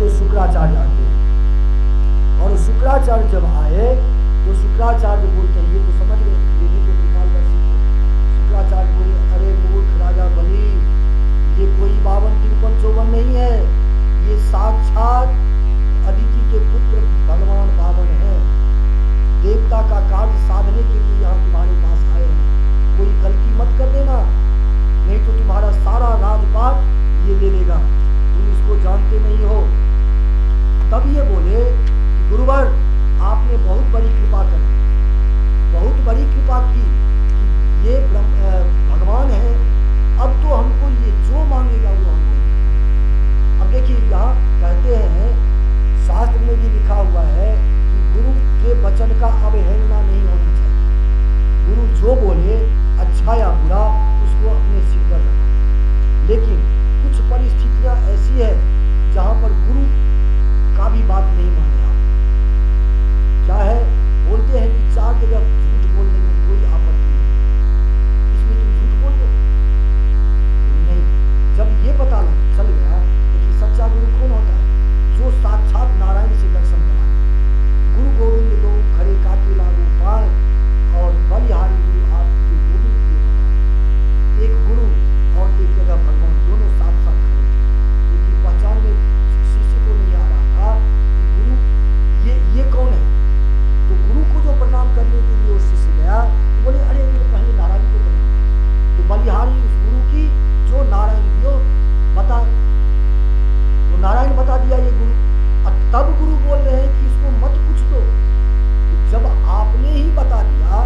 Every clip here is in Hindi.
से शुक्राचार्य आते हैं। और शुक्राचार्य जब आए तो शुक्राचार्य बोलते हैं, ये तो समझ गए, ये भी तो त्रिकालदर्शी थे। शुक्राचार्य बोले, अरे मूर्ख राजा बलि, ये कोई 52, 53, 54 नहीं है, ये साक्षात अदिति के पुत्र भगवान वामन है। देवता का कार्य साधने के लिए यहाँ तुम्हारे पास आए हैं, कोई गलती मत कर देना, नहीं तो तुम्हारा सारा राजपाट ये ले लेगा, तुम इसको जानते नहीं हो। तब ये बोले कि गुरुवर, आपने बहुत बड़ी कृपा कर, बहुत बड़ी कृपा की कि ये भगवान है, अब तो हमको ये जो मांगेगा वो हम देंगे। अब देखिए यहाँ कहते हैं, शास्त्र में भी लिखा हुआ है कि गुरु के वचन का अवहेलना नहीं होना चाहिए। गुरु जो बोले अच्छा या बुरा उसको अपने सिर पर रखा। लेकिन कुछ परिस्थितियां ऐसी है जहां पर गुरु का भी बात नहीं माने आप। क्या है, बोलते हैं कि 4 जगह झूठ बोलने में कोई आपत्ति नहीं, इसमें तुम झूठ बोल दो नहीं। जब ये पता चल गया कि सच्चा गुरु कौन होता है, जो साक्षात नारायण से दर्शन कराए। गुरु गोविंद दो खरे काके लागू पाए, और बलिहारी गुरु आपकी जो गोविंद की बताए। एक गुरु और एक जगह भगवान दोनों साथ साथ खड़े, क्योंकि पहचान में शिष्य को नहीं आ रहा था कि गुरु ये कौन है। तो गुरु को जो प्रणाम करने के लिए वो शिष्य गया तो बोले, अरे ये पहले नारायण को प्रणाम। तो बलिहारी उस गुरु की जो नारायण दियो बता, तो नारायण बता दिया ये गुरु। और तब गुरु बोल रहे हैं कि इसको मत पूछ दो। तो जब आपने ही बता दिया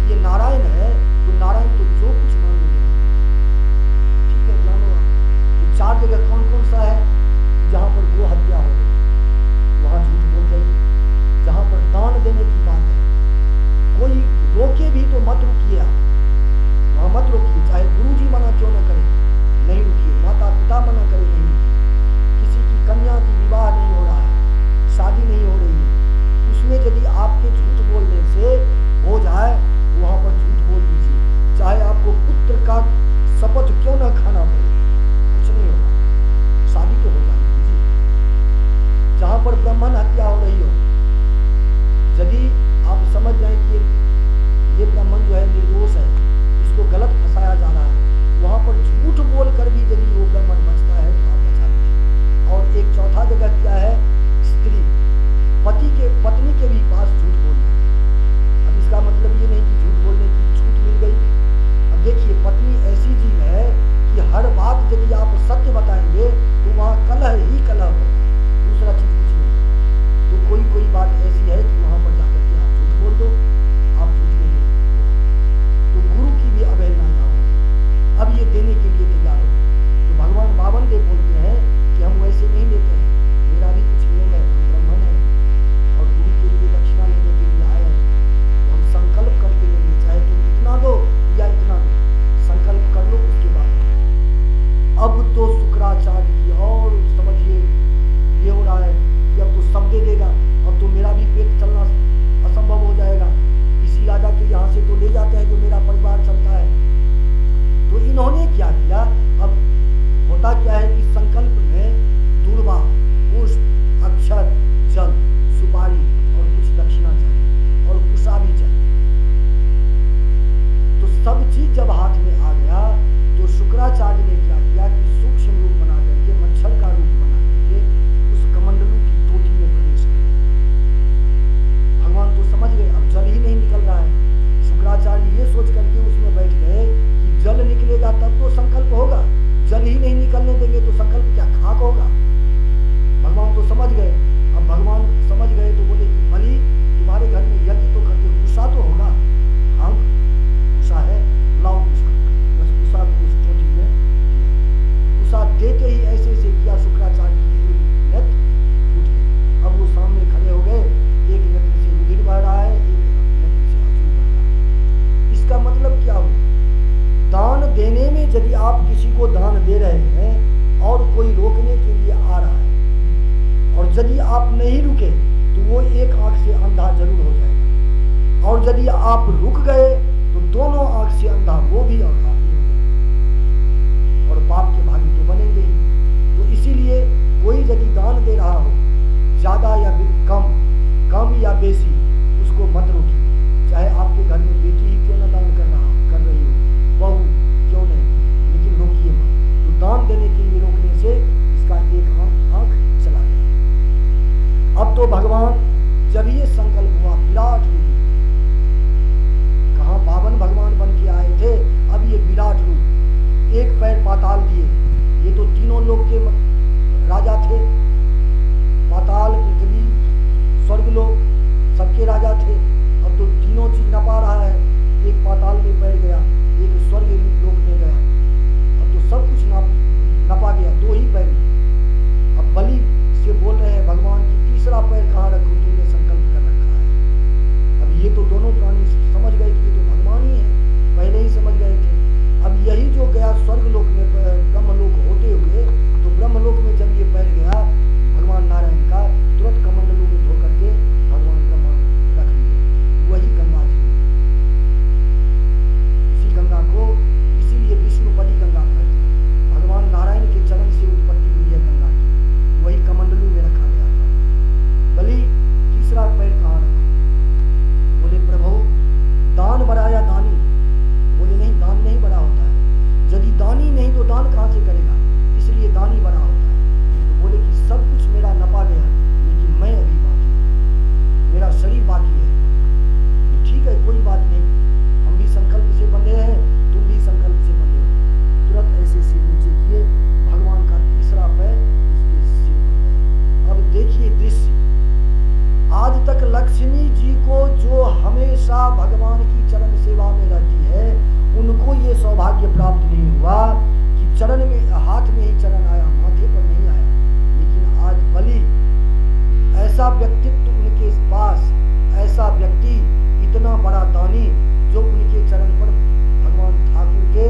ये नारायण है, तो नारायण तो जो कुछ मांगेंगे, ठीक है, जानो आप। तो 4 जगह कौन कौन सा है, जहां पर गो हत्या हो गई वहां झूठ बोल जाइए। जहां पर दान देने की बात है, कोई रोके भी तो मत रुकिए आप, वहां मत रोकिए। चाहे गुरु जी मना क्यों ना करे, नहीं रुकिए। माता पिता मना करे, नहीं रुकिए। किसी की कन्या की विवाह नहीं हो रहा है, शादी नहीं हो रही है, उसमें यदि आपके झूठ बोलने से हो जाए, वहां पर झूठ बोल दीजिए। चाहे आपको पुत्र का शपथ क्यों ना खाना पड़े, कुछ नहीं होगा, शादी तो हो जाने दीजिए। जहां पर ब्राह्मण हत्या हो रही हो, यदि आप समझ जाए कि ये ब्राह्मण जो है निर्दोष है, इसको गलत फंसाया जा रहा है, वहां पर झूठ बोलकर भी यदि वो ब्राह्मण बचता है तो आप बचा लीजिए। और एक चौथा जगह क्या है, स्त्री पत्नी के भी पास झूठ बोलना है। अब इसका मतलब ये नहीं कि झूठ बोलने की छूट मिल गई। अब देखिए, पत्नी ऐसी चीज है कि हर बात यदि आप सत्य बताएंगे तो वहां कलह ही कलह होगा, दूसरा चीज कुछ नहीं। तो कोई बात ऐसी है कि वहां पर जाकर के आप झूठ बोल दो, आप झूठ में नहीं हो। तो गुरु की भी अवहेलना ना हो, अब ये देने के लिए तैयार हो। तो भगवान वामन देव बोलते हैं कि हम वैसे नहीं देते हैं, मेरा भी कुछ नियम है, हम ब्राह्मण हैं और गुरु के लिए दक्षिणा लेने के लिए आए हैं, तो हम संकल्प करके लेंगे, चाहे तुम इतना दो या इतना दो, संकल्प कर लो, उसके बाद। अब तो शुक्राचार्य की और समझिए ये हो रहा है कि अब तो सब दे देगा, अब तो मेरा भी पेट चलना असंभव हो जाएगा। इसी राजा के यहाँ से तो ले जाते हैं जो मेरा परिवार चलता है। तो इन्होंने क्या किया, अब होता क्या है कि संकल्प में दूर्वा, पुष्प, अक्षर, जल, सुपारी और कुछ दक्षिणा चाहिए और कुशा भी चाहिए। तो सब चीज जब हाथ में आ गया तो शुक्राचार्य ने क्या किया कि सूक्ष्म रूप बना करके, मच्छर का रूप बना करके उस कमंडलू की टोटी में प्रवेश कर गए। भगवान तो समझ गए अब जल ही नहीं निकल रहा है। शुक्राचार्य ये सोच करके उसमें बैठ गए कि जल निकलेगा तब तो संकल्प होगा, जल ही नहीं निकलने देंगे तो संकल्प क्या, खाक होगा। भगवान तो समझ गए। अब भगवान समझ गए तो बोले कि बलि, तुम्हारे घर में यज्ञ तो करते, कुशा तो होगा। हाँ कुशा है, लाओ कुशा। बस कुशा को उस टोटी में कुशा देते ही ऐसे ऐसे किया, शुक्राचार्य की नेत्र टूट गई। अब वो सामने खड़े हो गए, एक नेत्र से रुधिर बह रहा है, एक नेत्र से अश्रु बह रहा है। इसका मतलब क्या हुआ, दान देने में यदि आप किसी को दान दे रहे हैं और कोई रोकने के लिए आ रहा है और यदि आप नहीं रुके तो वो एक आंख से अंधा जरूर हो जाएगा, और यदि आप रुक गए तो दोनों आंख से अंधा वो भी अंधा भी हो जाएगा और पाप के भागी तो बनेंगे ही। तो इसीलिए कोई यदि दान दे रहा हो तो भगवान जब ये संकल्प हुआ विराट रूप, कहाँ 52 भगवान बन के आए थे, अब ये विराट रूप, एक पैर पाताल दिए। ये तो तीनों लोक के राजा थे, पाताल, पृथ्वी, स्वर्गलोक सबके राजा थे। अब तो तीनों चीज नपा रहा है, एक पाताल में पैर गया, एक स्वर्ग लोक में गया, अब तो सब कुछ नपा गया, 2 ही पैर। अब बलि से बोल रहे हैं भगवान की तीसरा पैर कहाँ रखूं, तुमने संकल्प कर रखा है। अब ये तो दोनों प्राणी समझ गए कि ये तो भगवान ही है, पहले ही समझ गए थे। अब यही जो गया स्वर्गलोक में, ब्रह्मलोक होते हुए, तो ब्रह्मलोक में जब ये पैर गया भगवान नारायण का, तुरंत कमंडलों में धो करके भगवान ब्रह्मा रख लिए, वही गंगा जी। इसी गंगा को इसीलिए विष्णुपदी गंगा कहते हैं। भगवान नारायण के चरण से उत्पत्ति हुई है गंगा की, वही कमंडलों में रखा गया था। बलि तीसरा पैर कहाँ रखा? बोले प्रभु दान बढ़ाया दानी। बोले नहीं, दान नहीं बड़ा होता है, यदि दानी नहीं तो दान कहाँ से करेगा, इसलिए दानी बड़ा होता है। तो बोले कि सब कुछ मेरा नपा गया, लेकिन मैं अभी बाकी हूँ, मेरा शरीर बाकी है। ठीक है, कोई बात नहीं, हम भी संकल्प से बंधे हैं, तुम भी संकल्प से बंधे हो। तुरंत ऐसे सिर नीचे किए, भगवान का तीसरा पैर उसके सिर पर गया। अब देखिए दृश्य, आज तक लक्ष्मी जी को जो हमेशा भगवान की चरण सेवा में रहती है, उनको ये सौभाग्य प्राप्त नहीं हुआ कि चरण में, हाथ में ही चरण आया, माथे पर नहीं आया। लेकिन आज बलि, ऐसा व्यक्तित्व उनके पास, ऐसा व्यक्ति, इतना बड़ा दानी, जो उनके चरण पर भगवान ठाकुर के,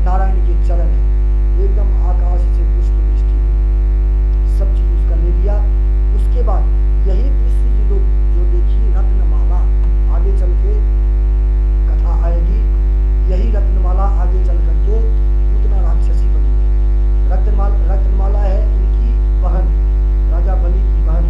नारायण के चरण है, एकदम आकाश से पुष्प वृष्टि हुई, सब चीज उसका ले लिया। उसके बाद यही दृश्य जो देखिए रत्नमाला, आगे चल के कथा आएगी, यही रत्नमाला आगे चल करके उतना राक्षसी बनी है। रत्नमाला है इनकी बहन, राजा बलि की बहन,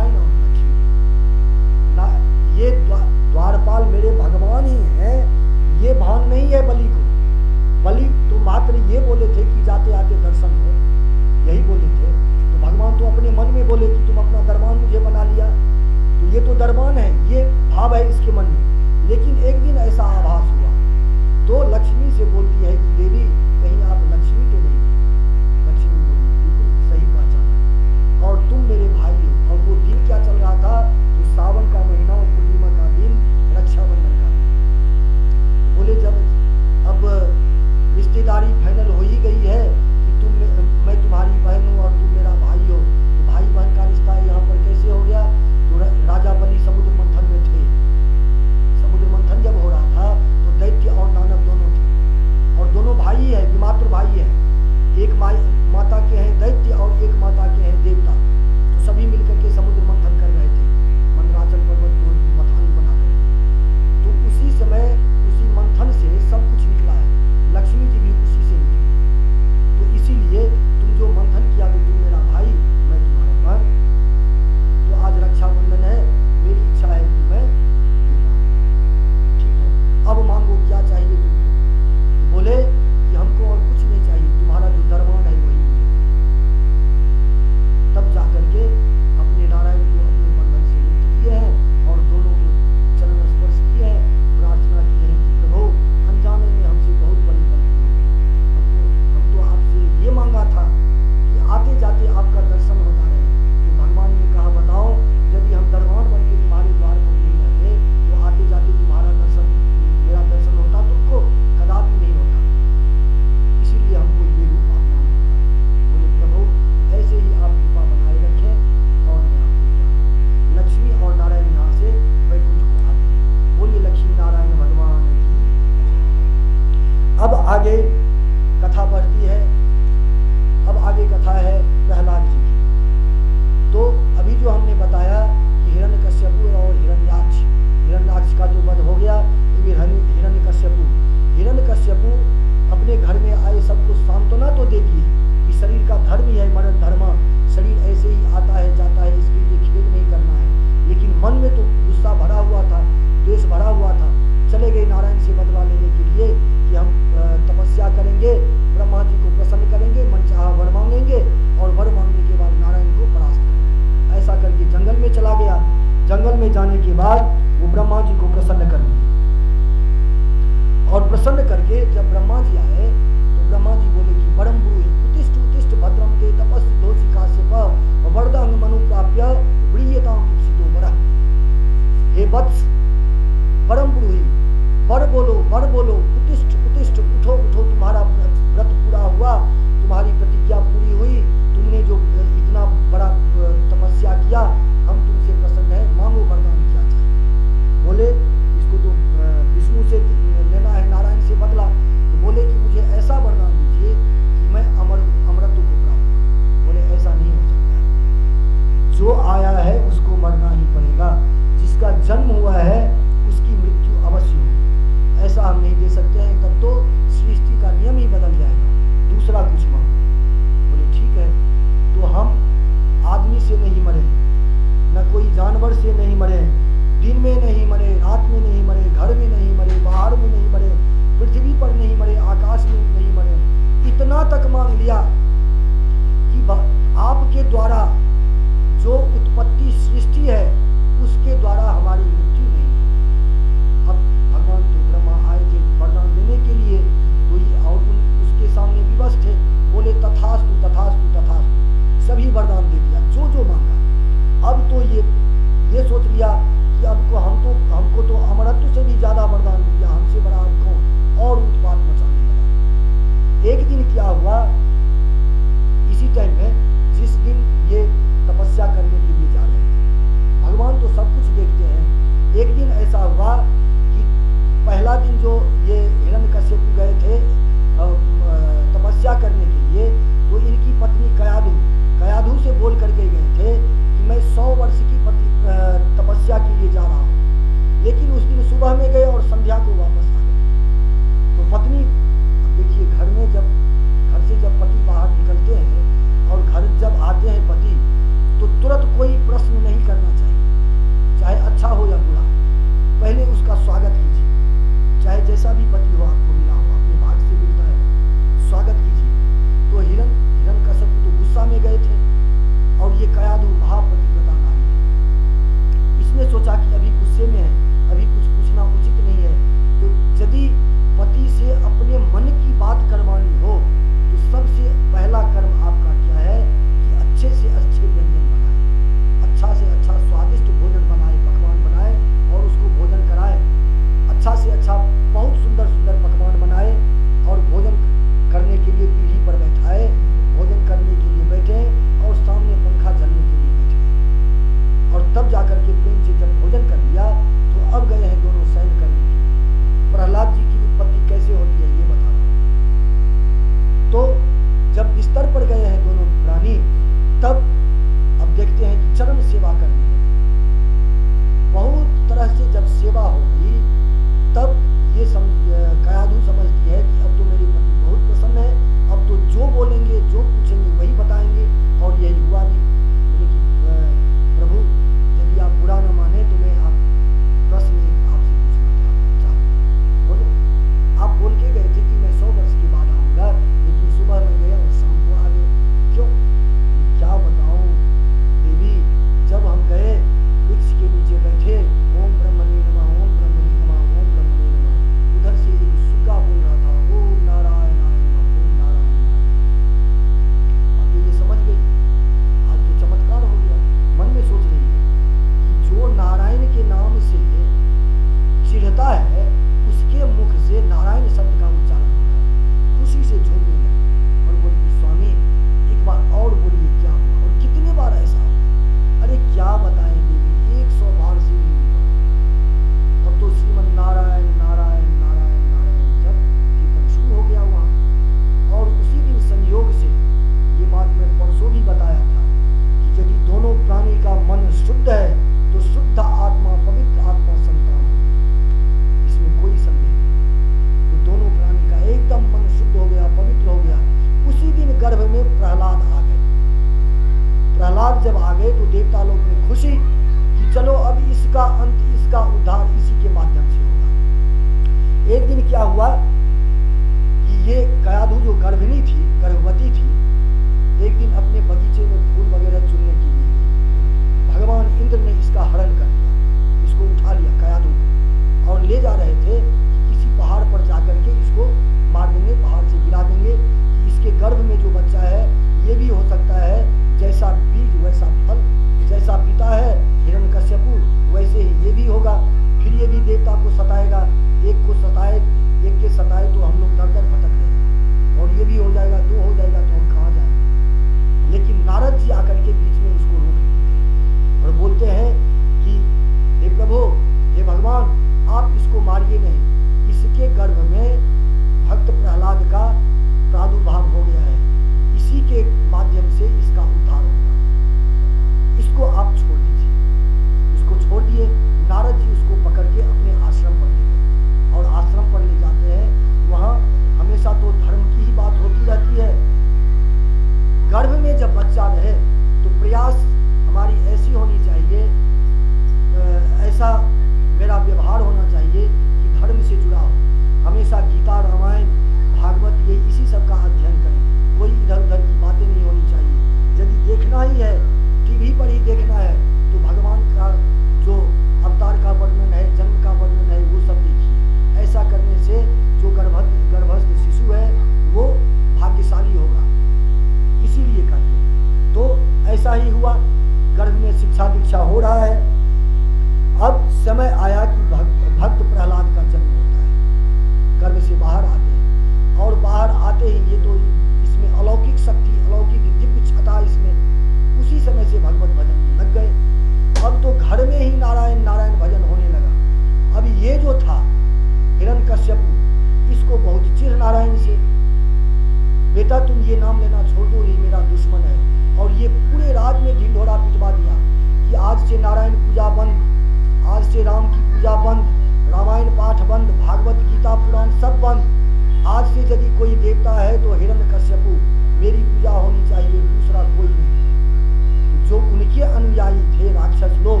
अनुयायी थे राक्षस लोग,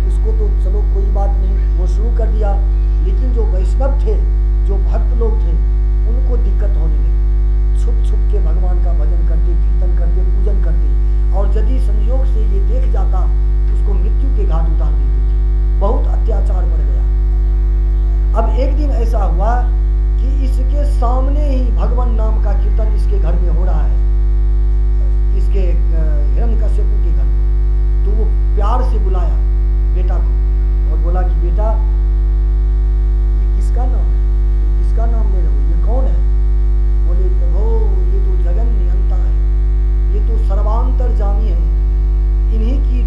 उसको तो चलो कोई बात नहीं, वो शुरू कर दिया, लेकिन जो वैष्णव थे, जो भक्त लोग थे, उनको दिक्कत होने लगी। छुप छुप के भगवान का भजन करते, कीर्तन करते, पूजन करते, और यदि संयोग से ये देख जाता उसको मृत्यु के घाट उतार देते थे। बहुत अत्याचार बढ़ गया। अब एक दिन ऐसा हुआ कि इसके सामने ही भगवान नाम का कीर्तन इसके घर में हो रहा है, इसके हिरण्यकश्यप के घर में। तो वो प्यार से बुलाया बेटा को और बोला कि बेटा ये किसका नाम है, किसका नाम ले रहे हो, ये कौन है? बोले प्रभु ये तो जगन नियंता है, ये तो सर्वांतरजामी है, इन्हीं की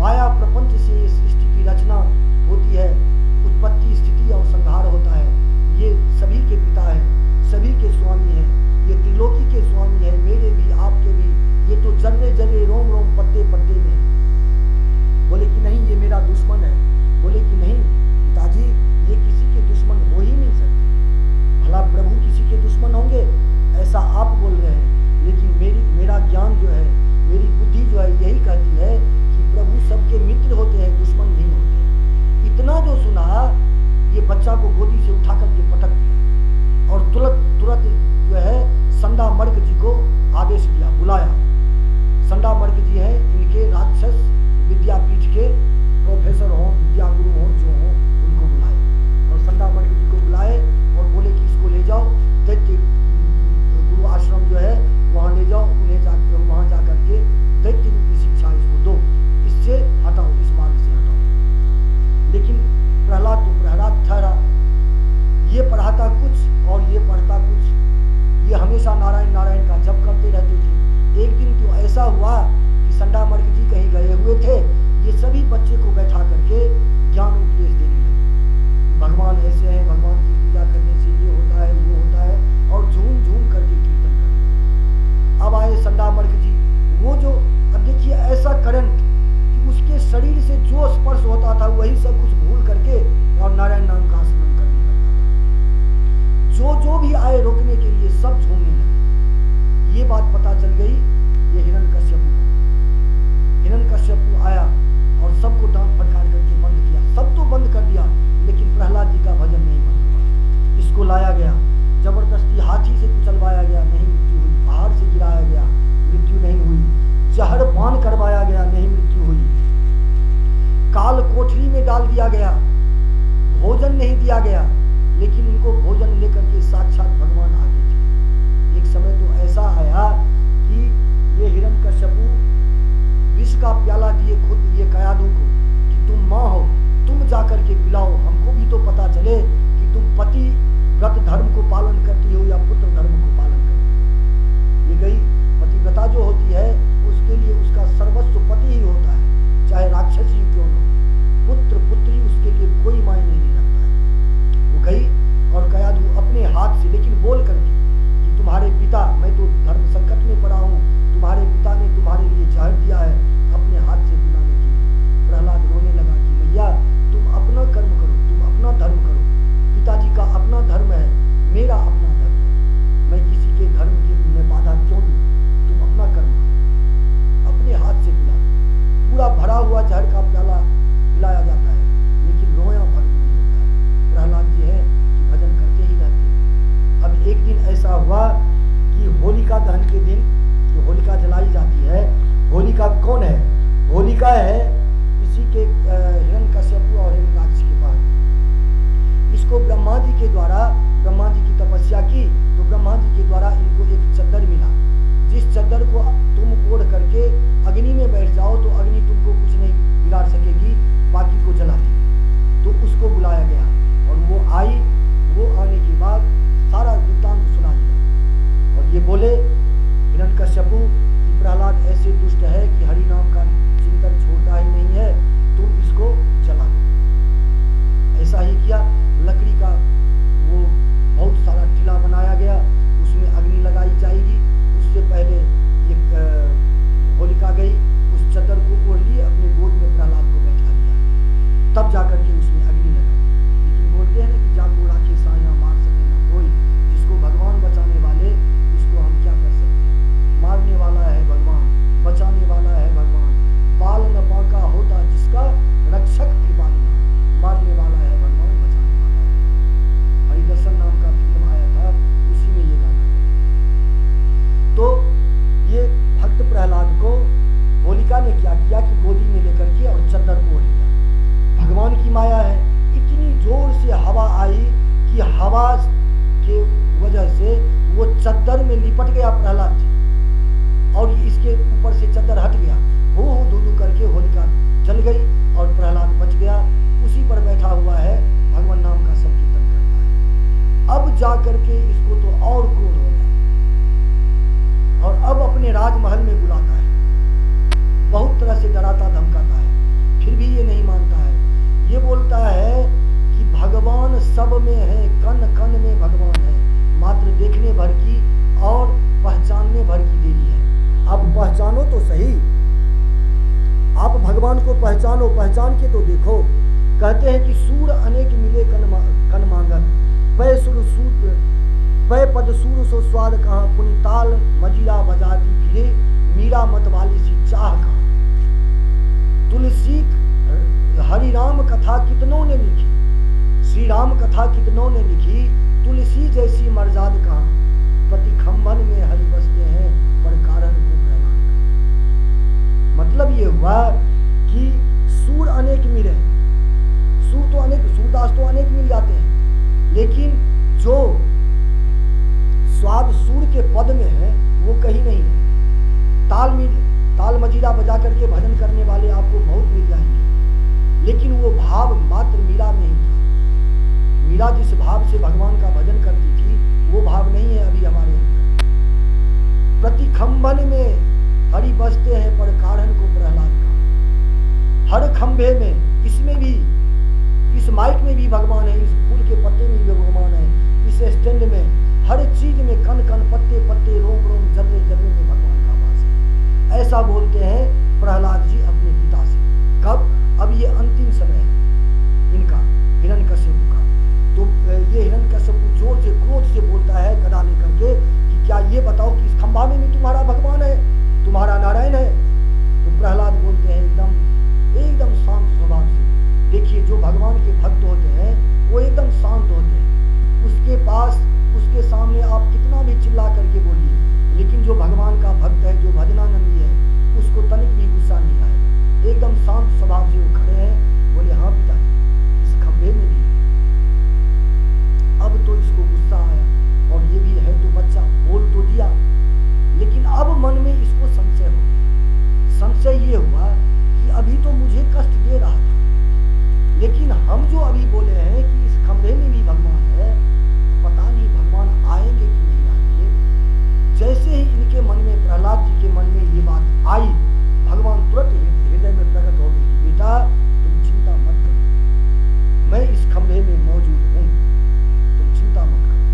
माया प्रपंच से ये सृष्टि की रचना होती है, उत्पत्ति स्थिति और संहार होता है, ये सभी के पिता है, सभी के स्वामी है, ये त्रिलोकी के स्वामी है, मेरे भी आपके भी, ये तो जर्रे जर्रे रोम रोम पत्ते पत्ते में है। बोले कि नहीं ये मेरा दुश्मन है। बोले कि नहीं पिताजी ये किसी के दुश्मन हो ही नहीं सकते, भला प्रभु किसी के दुश्मन होंगे ऐसा आप बोल रहे हैं, लेकिन मेरा ज्ञान जो है, मेरी बुद्धि जो है यही कहती है कि प्रभु सबके मित्र होते हैं, दुश्मन नहीं होते। इतना जो सुना ये बच्चा को गोदी से उठा करके पटक दिया और तुरंत जो है संडा मर्ग जी को आदेश दिया, बुलाया। संडा मर्ग जी हैं इनके राक्षस विद्यापीठ के प्रोफेसर हों, विद्या गुरु हों, जो हों उनको बुलाए और संडा मर्ग जी को बुलाए और बोले कि इसको ले जाओ दैत्य गुरु आश्रम जो है वहाँ ले जाओ, उन्हें वहाँ जा करके दैत्य रूपी शिक्षा इसको दो, इससे हटाओ, इस मार्ग से हटाओ। लेकिन प्रहलाद तो प्रहलाद ठहरा, ये पढ़ाता कुछ और ये पढ़ता कुछ, ये हमेशा नारायण नारायण का जप करते रहते थे। एक दिन तो ऐसा हुआ कि संडा मर्ग जी कहीं गए हुए थे, ये सभी बच्चे को बैठा करके ज्ञान उपदेश देने लगे। भगवान ऐसे हैं, भगवान की पूजा करने से ये होता है वो होता है, और झूम झूम करके कीर्तन करते। अब आए संडा मर्ग जी, वो जो अब देखिए ऐसा करंट कि उसके शरीर से जो स्पर्श होता था वही सब कुछ भूल करके और नारायण नाम का स्मरण करने लगता था। जो भी आए रोकने के लिए सब झूमने लगे। ये बात पता चल गई ये हिरण्यकश्यप को। हिरण्यकश्यप आया और सबको डांट फटकार करके बंद किया, सब तो बंद कर दिया, लेकिन प्रहलाद जी का भजन नहीं बंद हुआ। इसको लाया गया, जबरदस्ती हाथी से कुचलवाया गया, नहीं मृत्यु हुई, पहाड़ से गिराया गया, मृत्यु नहीं हुई, जहर पान करवाया गया, नहीं मृत्यु हुई, काल कोठरी में डाल दिया गया, भोजन नहीं दिया गया, लेकिन इनको भोजन लेकर के साक्षात भगवान आते थे। एक समय तो ऐसा आया कि ये हिरण्यकश्यप विष का प्याला दिए खुद ये कयाधु को कि तुम माँ हो, तुम जाकर के पिलाओ, हमको भी तो पता चले कि तुम पति व्रत धर्म को पालन करती हो या पुत्र धर्म को पालन करती हो। ये गई पतिव्रता जो होती है उसके लिए उसका सर्वस्व पति ही होता है, चाहे राक्षस ही क्यों न हो, पुत्र पुत्री उसके लिए कोई मायने नहीं रखता है। वो गई और कयाधु अपने हाथ से, लेकिन बोल करके कि तुम्हारे पिता, मैं तो धर्म संकट में पड़ा हूँ, तुम्हारे पिता ने तुम्हारे लिए जहर दिया है, अपने हाथ से पिलाने के लिए। प्रहलाद रोने लगा कि मैया तुम अपना कर्म करो, भगवान को पहचानो, पहचान के तो देखो। कहते हैं कि सूर अनेक मिले कन मांगत, पै पद सूर सो स्वाद कहाँ, पुनिताल मजीरा बजाती फिरे, मीरा मत वाली सी चाह कहाँ। तुलसी हरि राम कथा कितनों ने लिखी, श्री राम कथा कितनों ने लिखी, तुलसी जैसी मर्याद कहाँ। प्रतिखंभन में हरि बसते हैं, पर कारण को प्रहलाद कहाँ। मतलब ये हुआ कि सूर अनेक मिले, सूर तो अनेक, सूरदास तो अनेक मिल जाते हैं, लेकिन जो स्वाद सूर के पद में है वो कहीं नहीं है। ताल मजीरा बजा करके भजन करने वाले आपको बहुत मिल जाएंगे, लेकिन वो भाव मात्र मीरा में ही था। मीरा जिस भाव से भगवान का भजन करती थी वो भाव नहीं है अभी हमारे अंदर। प्रतिखंभन में हरि बसते हैं, पर कारण को प्रहलाद का। हर खंभे में, इसमें भी, इस माइक में भी भगवान है, इस फूल के पत्ते में भी भगवान है, इस स्टैंड में, हर चीज में, कन कन पत्ते पत्ते, रोम रोम, जर्रे जर्रे में भगवान का वास है। ऐसा बोलते हैं प्रहलाद जी अपने पिता से। कब? अब ये अंतिम समय है इनका, हिरण्यकश्यप का। तो ये हिरण्यकश्यप जोर से क्रोध से बोलता है गदा लेकर के कि क्या ये बताओ कि इस खंभा में भी तुम्हारा भगवान है, तुम्हारा नारायण है? तो प्रहलाद बोलते हैं एकदम शांत स्वभाव से। देखिए, जो भगवान के भक्त होते हैं वो एकदम शांत होते हैं। उसके पास, उसके सामने आप कितना भी चिल्ला करके बोलिए, लेकिन जो भगवान का भक्त है, जो भजनानंदी है, उसको तनिक भी गुस्सा नहीं आएगा। एकदम शांत स्वभाव से वो खड़े हैं। बोले, हाँ पिताजी, इस खंभे में भी अब तो इसको गुस्सा आया, और ये भी है तो बच्चा, बोल तो दिया, लेकिन अब मन में इसको संशय हो गया। संशय ये हुआ कि अभी तो मुझे कष्ट दे रहा था, लेकिन हम जो अभी बोले हैं कि इस खंभे में भी भगवान है, पता नहीं भगवान आएंगे कि नहीं आएंगे। जैसे ही इनके मन में, प्रहलाद जी के मन में ये बात आई, भगवान तुरंत हृदय में प्रकट हो गई कि बेटा तुम चिंता मत करो, मैं इस खंभे में मौजूद हूँ, तुम चिंता मत करो,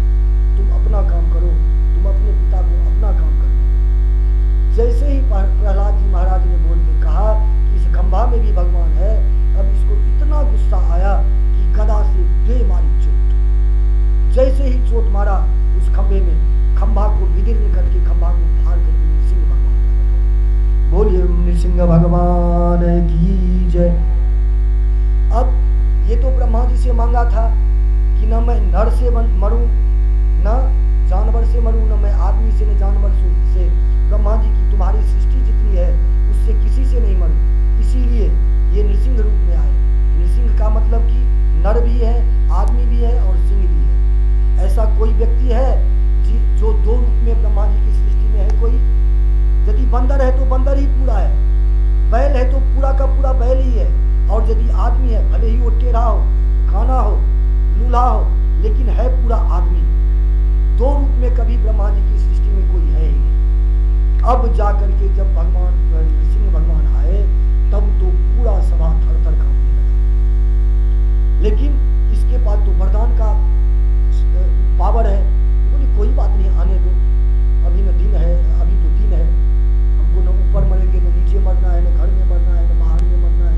तुम अपना काम करो, तुम अपने पिता को अपना काम करने दो। जैसे ही प्रहलाद जी महाराज ने बोल के कहा कि इस खंभा में भी भगवान है, अब इसको इतना गुस्सा आया कि गदा से दे मारी चोट। जैसे ही चोट मारा उस खंभे में, खंभा को विदीर्ण करके, खंभा को फाड़ करके नृसिंह भगवान, बोलिए नृसिंह भगवान की जय। अब ये तो ब्रह्मा जी से मांगा था कि न मैं नर से मरूं, न जानवर से मरूं, न मैं आदमी से, न जानवर से। ब्रह्मा जी की तुम्हारी सृष्टि जितनी है उससे किसी से नहीं मरूं, इसीलिए ये नृसिंह रूप में आए। नृसिंह का मतलब कि नर भी है, आदमी भी है और सिंह भी है। ऐसा कोई व्यक्ति है जो दो रूप में ब्रह्मा जी की सृष्टि में है कोई? यदि बंदर है तो बंदर ही पूरा है, बैल है तो पूरा का पूरा बैल ही है, और यदि आदमी है, भले ही वो टेढ़ा हो, काना हो, लूल्हा हो, लेकिन है पूरा आदमी। दो रूप में कभी ब्रह्मा जी की सृष्टि में कोई है ही नहीं। अब जाकर के जब भगवान नृसिंह भगवान आए, तब तो पूरा सभा थर थर कांपने लगा। लेकिन इसके बाद तो वरदान का पावर है। बोली कोई बात नहीं, आने दो, अभी न दिन है, अभी तो दिन है, हमको न ऊपर मरेंगे, न नीचे मरना है, न घर में मरना है, न बाहर में मरना है।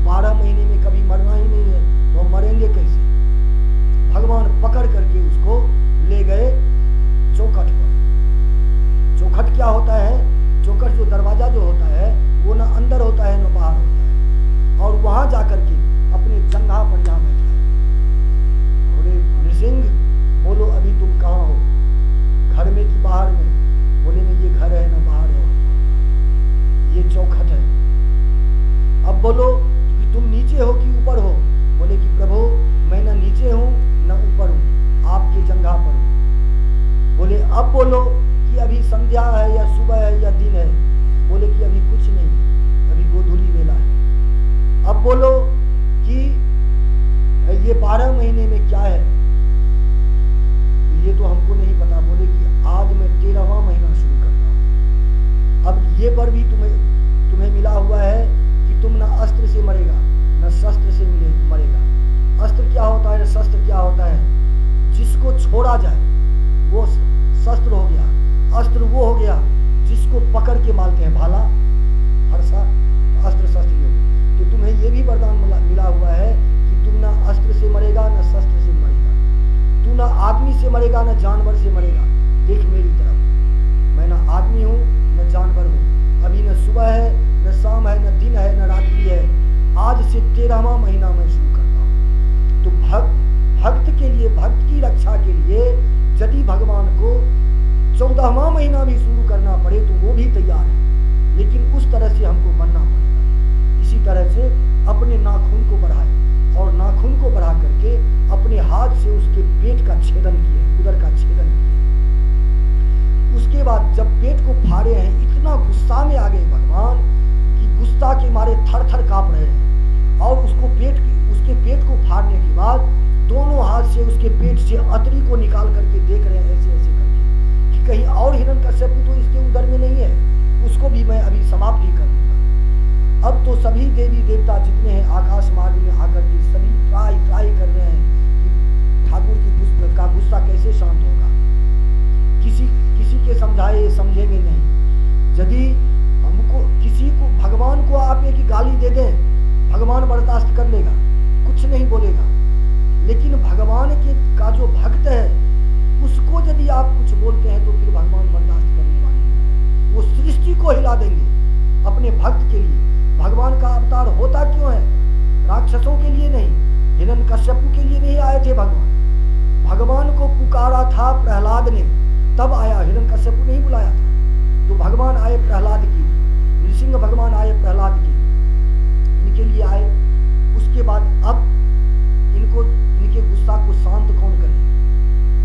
12 महीने में कभी मरना ही नहीं है, तो हम मरेंगे कैसे? भगवान पकड़ करके उसको ले गए चौखट पर। चौखट क्या होता है? चौखट जो दरवाजा जो होता है वो ना अंदर होता है ना बाहर होता है, और वहां जाकर के अपने जंघा पर यहाँ बैठा है। बोले नृसिंह, बोलो अभी तुम कहाँ हो, घर में कि बाहर में? बोले नहीं, ये घर है ना बाहर है, ये चौखट है। अब बोलो कि तुम नीचे हो कि ऊपर हो? बोले कि प्रभु मैं ना नीचे हूँ ना ऊपर हूँ, आपके जंघा पर हूँ। बोले अब बोलो कि अभी संध्या है या सुबह है या दिन है? बोले कि अभी कुछ नहीं, अभी गोधूली वेला है। अब बोलो कि ये 12 महीने में क्या है? ये तो हमको नहीं पता। बोले कि आज मैं 13वां महीना शुरू करता हूँ। अब ये वर भी तुम्हें मिला हुआ है कि तुम न अस्त्र से मरेगा न शस्त्र से मरेगा। अस्त्र क्या होता है, शस्त्र क्या होता है? जिसको छोड़ा जाए वो शस्त्र हो गया, अस्त्र वो हो गया जिसको पकड़ के मारते हैं, भाला, फरसा, अस्त्र शस्त्र ये हो। थर थर काँप रहे हैं और उसके पेट को फाड़ने के बाद दोनों हाथ से उसके पेट से अतरी को निकाल करके देख रहे हैं ऐसे ऐसे करके कि कहीं और हिरण्यकश्यप तो इसके उदर में नहीं है, उसको भी मैं अभी समाप्त ही कर दूंगा। अब तो सभी देवी देवता जितने हैं आकाश मार्ग में आकर के सभी ट्राई कर रहे हैं कि ठाकुर का गुस्सा कैसे शांत होगा। किसी के समझाए समझेंगे नहीं। यदि हमको किसी को भगवान को आप एक गाली दे दें, भगवान बर्दाश्त कर लेगा, कुछ नहीं बोलेगा। लेकिन भगवान का जो भक्त है उसको यदि आप कुछ बोलते हैं तो फिर भगवान बर्दाश्त करने वाले हैं। वो सृष्टि को हिला देंगे अपने भक्त के लिए। भगवान का अवतार होता क्यों है? राक्षसों के लिए नहीं, हिरण्यकश्यप के लिए नहीं आए थे भगवान को पुकारा था प्रहलाद ने, तब आया, हिरण्यकश्यप नहीं बुलाया था। तो भगवान आए प्रहलाद की, नृसिंह भगवान आए प्रहलाद की, इनके लिए आए। उसके बाद अब इनके गुस्सा को शांत कौन करे?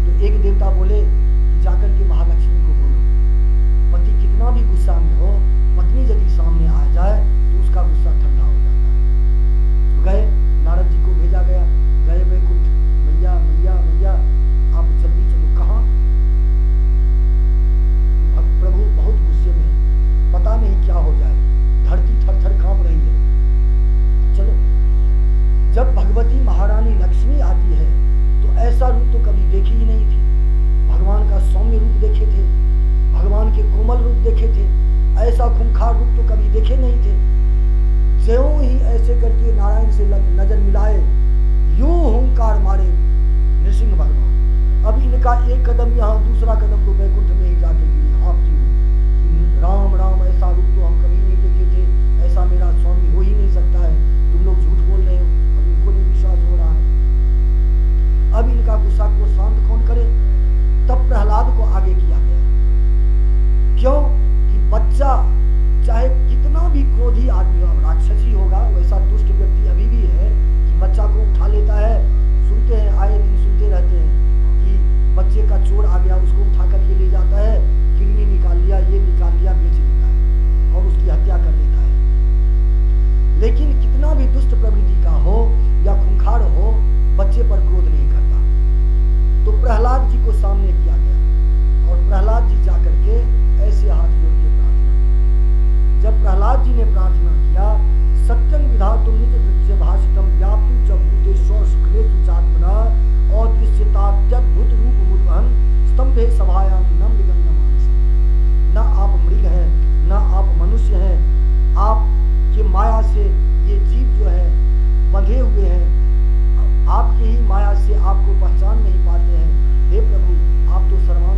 तो एक देवता बोले कि जाकर के महालक्ष्मी को बोलो, पति कितना भी गुस्सा में हो, पत्नी यदि सामने आ जाए तो उसका गुस्सा ठंडा हो जाता है। तो गए, नारद जी को भेजा गया, गए वैकुंठ, मैया मैया मैया आप जल्दी चलो। कहाँ? प्रभु बहुत गुस्से में है, पता नहीं क्या हो जाए, धरती थर थर कांप रही है। चलो, जब भगवती महारानी लक्ष्मी आती है तो ऐसा रूप तो कभी देखी ही नहीं थी। भगवान का सौम्य रूप देखे थे, भगवान के कोमल रूप देखे थे, ऐसा खूंखार रूप तो कभी देखे नहीं थे। ज्यों ही ऐसे करके नारायण से नजर मिलाए, यूं हुंकार मारे नृसिंह भगवान। अब इनका एक कदम यहाँ, दूसरा कदम तो वैकुंठ में ही जाके गिरी, हाँफती हुई। राम राम, ऐसा रूप तो हम कभी नहीं देखे थे, ऐसा मेरा स्वामी हो ही नहीं सकता है, तुम लोग झूठ बोल रहे हो। अब इनको नहीं विश्वास हो रहा है। अब इनका गुस्सा को शांत कौन करे? तब प्रहलाद को आगे किया गया। क्यों? कि बच्चा चाहे कितना भी क्रोधी आदमी हो, राक्षसी होगा, वैसा दुष्ट व्यक्ति अभी भी है कि बच्चा को उठा लेता है। सुनते हैं, आए दिन सुनते रहते हैं कि बच्चे का चोर आ गया, उसको उठा करके ले जाता है, किडनी निकाल लिया, ये निकाल लिया, बेच देता है और उसकी हत्या कर देता है। लेकिन कितना भी दुष्ट प्रवृत्ति का हो या खूंखार हो, बच्चे पर क्रोध नहीं करता। तो प्रहलाद जी को सामने किया गया और प्रहलाद जी जाकर के ऐसे हाथ जोड़ के प्रार्थना की। जब प्रहलाद जी ने प्रार्थना किया, सत्यं विधातुं निज भाषितम व्याप्तुं च भूतेश्वर शुक्लेषु चात्मना और दृश्यतात्यद्भुत रूप मुद्वहन स्तंभे सभायां न विगन्नमानसम्। न आप मृग हैं, न आप मनुष्य हैं, आपके माया से ये जीव जो है बंधे हुए हैं, आपकी ही माया से आपको पहचान नहीं पाते हैं। हे प्रभु, आप तो सर्वांग